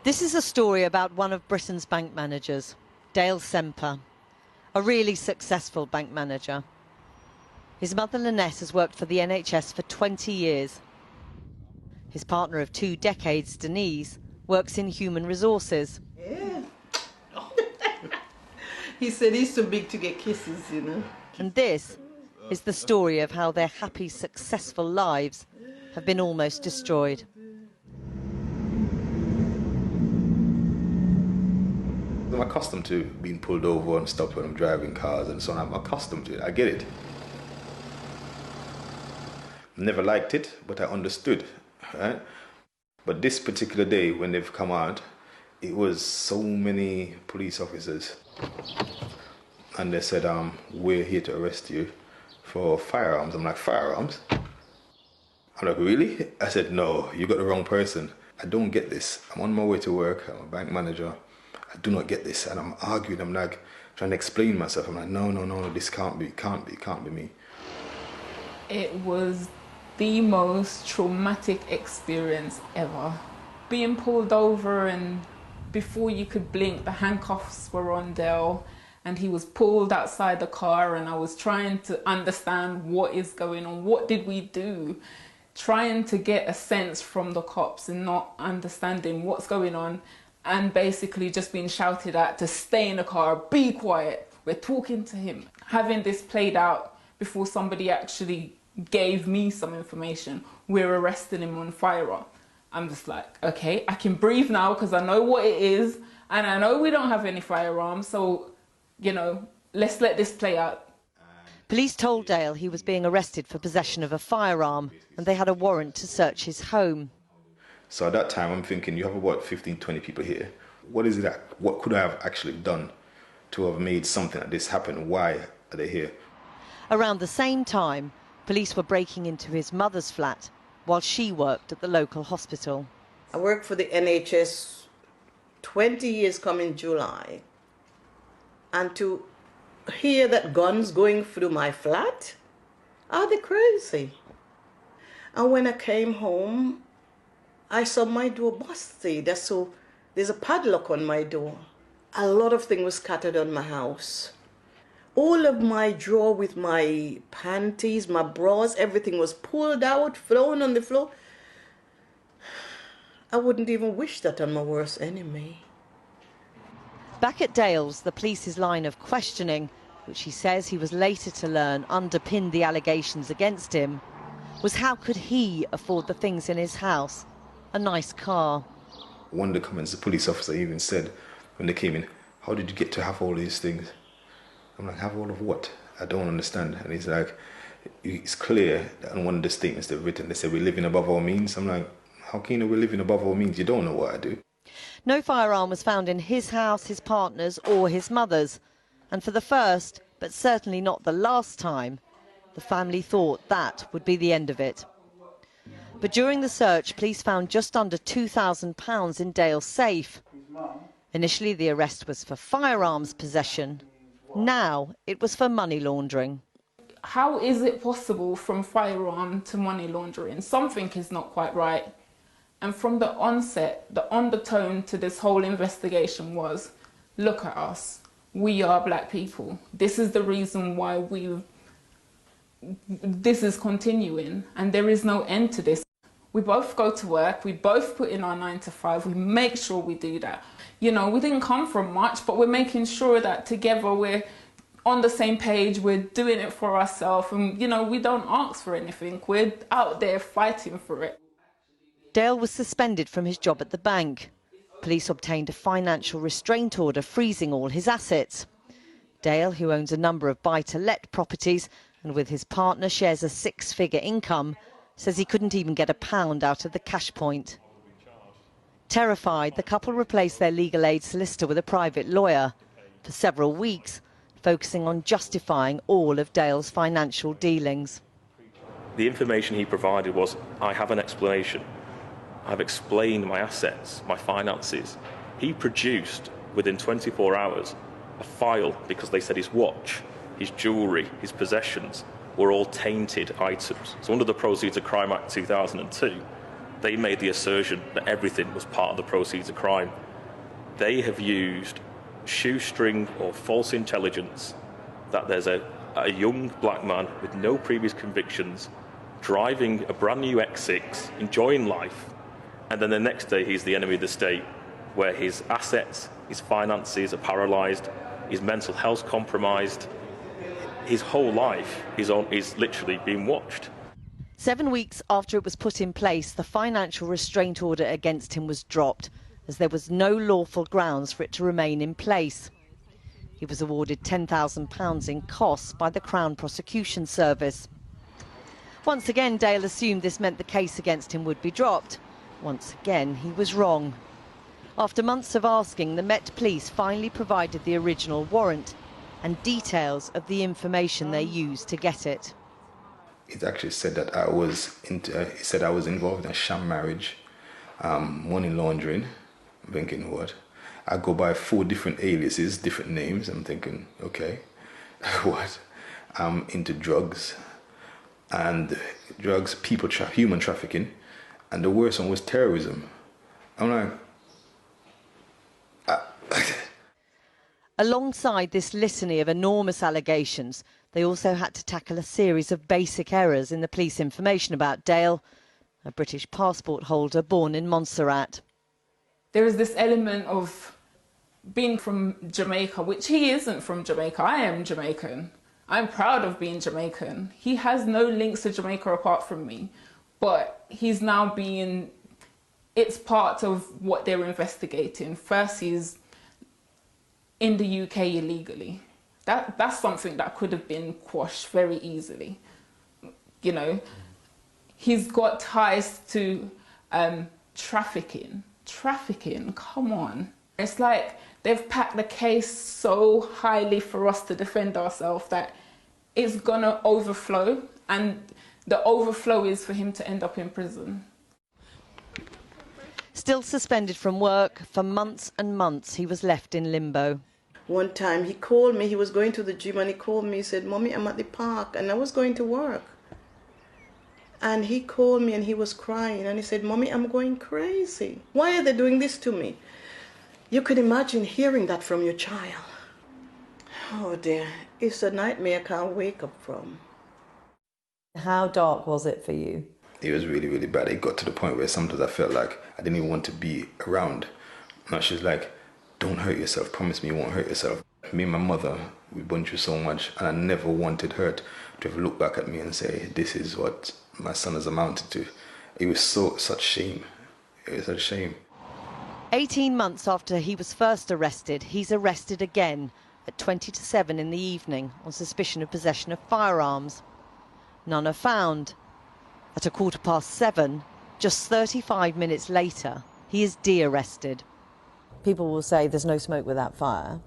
This is a story about one of Britain's bank managers, Dale Semper, a really successful bank manager. His mother Lynette has worked for the NHS for 20 years. His partner of 2 decades, Denise, works in human resources. Yeah. He said he's too big to get kisses, you know. And this is the story of how their happy, successful lives have been almost destroyed. I'm accustomed to being pulled over and stopped when I'm driving cars and so on. I'm accustomed to it. I get it. Never liked it, but I understood. Right? But this particular day, when they've come out, it was so many police officers. And they said, we're here to arrest you for firearms. I'm like, firearms? I'm like, really? I said, no, you got the wrong person. I don't get this. I'm on my way to work. I'm a bank manager. I do not get this. And I'm arguing. I'm like trying to explain myself. I'm like, no, this can't be me. It was the most traumatic experience ever. Being pulled over, and before you could blink, the handcuffs were on Dale and he was pulled outside the car, and I was trying to understand what is going on. What did we do? Trying to get a sense from the cops and not understanding what's going on, and basically just being shouted at to stay in the car, be quiet, we're talking to him. Having this played out before somebody actually gave me some information, we're arresting him on firearm. I'm just like, okay, I can breathe now because I know what it is, and I know we don't have any firearms, so, you know, let's let this play out. Police told Dale he was being arrested for possession of a firearm, and they had a warrant to search his home. So at that time, I'm thinking, you have about 15, 20 people here. What is it that, what could I have actually done to have made something like this happen? Why are they here? Around the same time, police were breaking into his mother's flat while she worked at the local hospital. I worked for the NHS 20 years coming July. And to hear that guns going through my flat, are they crazy? And when I came home, I saw my door busted, so there's a padlock on my door. A lot of things were scattered on my house. All of my drawer with my panties, my bras, everything was pulled out, thrown on the floor. I wouldn't even wish that on my worst enemy. Back at Dale's, the police's line of questioning, which he says he was later to learn underpinned the allegations against him, was how could he afford the things in his house? A nice car. One of the comments the police officer even said when they came in, how did you get to have all these things? I'm like, have all of what? I don't understand. And he's like, it's clear that on one of the statements they've written, they said we're living above our means. I'm like, how can you know we're living above our means? You don't know what I do. No firearm was found in his house, his partner's or his mother's. And for the first, but certainly not the last time, the family thought that would be the end of it. But during the search, police found just under £2,000 in Dale's safe. Initially, the arrest was for firearms possession. Now, it was for money laundering. How is it possible from firearm to money laundering? Something is not quite right. And from the onset, the undertone to this whole investigation was, look at us. We are black people. This is the reason why this is continuing, and there is no end to this. We both go to work, we both put in our 9 to 5, we make sure we do that. You know, we didn't come from much, but we're making sure that together we're on the same page, we're doing it for ourselves, and, you know, we don't ask for anything. We're out there fighting for it. Dale was suspended from his job at the bank. Police obtained a financial restraint order freezing all his assets. Dale, who owns a number of buy-to-let properties and with his partner shares a 6-figure income, says he couldn't even get £1 out of the cash point. Terrified, the couple replaced their legal aid solicitor with a private lawyer for several weeks, focusing on justifying all of Dale's financial dealings. The information he provided was, I have an explanation. I've explained my assets, my finances. He produced, within 24 hours, a file because they said his watch, his jewellery, his possessions were all tainted items. So under the Proceeds of Crime Act 2002, they made the assertion that everything was part of the proceeds of crime. They have used shoestring or false intelligence that there's a young black man with no previous convictions driving a brand new X6, enjoying life, and then the next day he's the enemy of the state, where his assets, his finances are paralysed, his mental health compromised. His whole life is literally being watched. 7 weeks after it was put in place, the financial restraint order against him was dropped, as there was no lawful grounds for it to remain in place. He was awarded £10,000 in costs by the Crown Prosecution Service. Once again, Dale assumed this meant the case against him would be dropped. Once again, he was wrong. After months of asking, the Met Police finally provided the original warrant and details of the information they used to get it. It actually said that I was involved in a sham marriage, money laundering. I'm thinking, what? I go by 4 different aliases, different names. I'm thinking, okay, what? I'm into drugs, human trafficking, and the worst one was terrorism. I'm like, Alongside this litany of enormous allegations, they also had to tackle a series of basic errors in the police information about Dale, a British passport holder born in Montserrat. There is this element of being from Jamaica, which he isn't from Jamaica. I am Jamaican. I'm proud of being Jamaican. He has no links to Jamaica apart from me, but he's now it's part of what they're investigating. First, he's in the UK illegally. That's something that could have been quashed very easily. You know, he's got ties to trafficking. Trafficking, come on. It's like they've packed the case so highly for us to defend ourselves that it's gonna overflow, and the overflow is for him to end up in prison. Still suspended from work, for months and months he was left in limbo. One time he called me, he was going to the gym and he called me, he said, "Mommy, I'm at the park," and I was going to work. And he called me and he was crying and he said, "Mommy, I'm going crazy. Why are they doing this to me?" You could imagine hearing that from your child. Oh dear, it's a nightmare I can't wake up from. How dark was it for you? it was really, really bad. It got to the point where sometimes I felt like I didn't even want to be around. And she was like, "Don't hurt yourself. Promise me you won't hurt yourself." Me and my mother, we went through so much, and I never wanted her to have looked back at me and say, "This is what my son has amounted to." It was such shame. It was such shame. 18 months after he was first arrested, he's arrested again at 20 to 7 in the evening on suspicion of possession of firearms. None are found. At 7:15, just 35 minutes later, he is de-arrested. People will say there's no smoke without fire.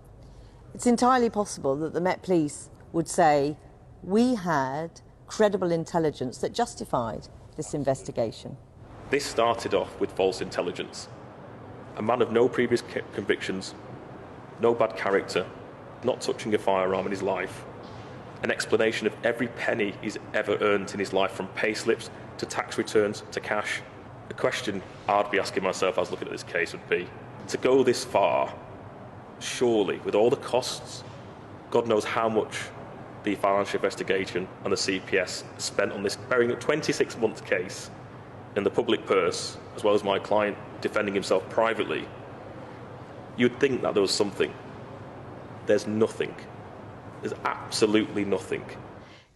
It's entirely possible that the Met Police would say, we had credible intelligence that justified this investigation. This started off with false intelligence. A man of no previous convictions, no bad character, not touching a firearm in his life. An explanation of every penny he's ever earned in his life, from pay slips to tax returns to cash. The question I'd be asking myself as looking at this case would be, to go this far, surely, with all the costs, God knows how much the financial investigation and the CPS spent on this bearing a 26-month case in the public purse, as well as my client defending himself privately, you'd think that there was something. There's nothing. There's absolutely nothing.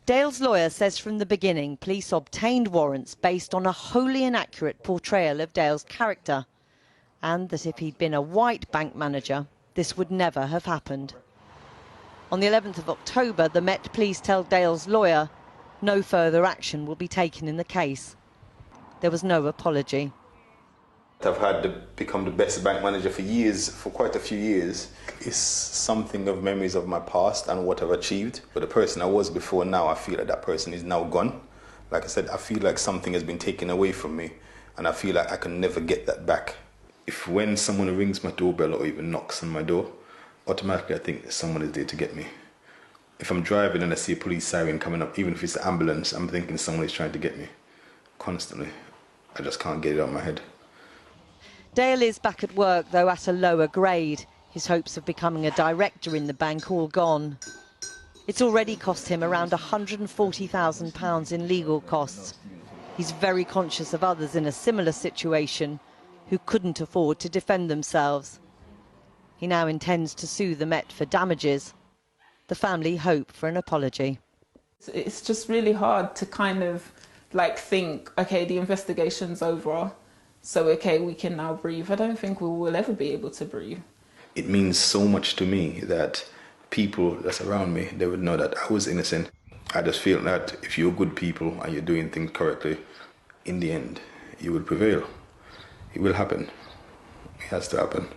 Dale's lawyer says from the beginning police obtained warrants based on a wholly inaccurate portrayal of Dale's character, and that if he'd been a white bank manager, this would never have happened. On the 11th of October, the Met Police tell Dale's lawyer no further action will be taken in the case. There was no apology. I've had to become the best bank manager for years, for quite a few years. It's something of memories of my past and what I've achieved. But the person I was before now, I feel like that person is now gone. Like I said, I feel like something has been taken away from me, and I feel like I can never get that back. If when someone rings my doorbell or even knocks on my door, automatically I think someone is there to get me. If I'm driving and I see a police siren coming up, even if it's an ambulance, I'm thinking someone is trying to get me. Constantly. I just can't get it out of my head. Dale is back at work, though at a lower grade. His hopes of becoming a director in the bank all gone. It's already cost him around £140,000 in legal costs. He's very conscious of others in a similar situation who couldn't afford to defend themselves. He now intends to sue the Met for damages. The family hope for an apology. It's just really hard to kind of like think, okay, the investigation's over, so okay, we can now breathe. I don't think we will ever be able to breathe. It means so much to me that people that's around me, they would know that I was innocent. I just feel that if you're good people and you're doing things correctly, in the end, you will prevail. It will happen. It has to happen.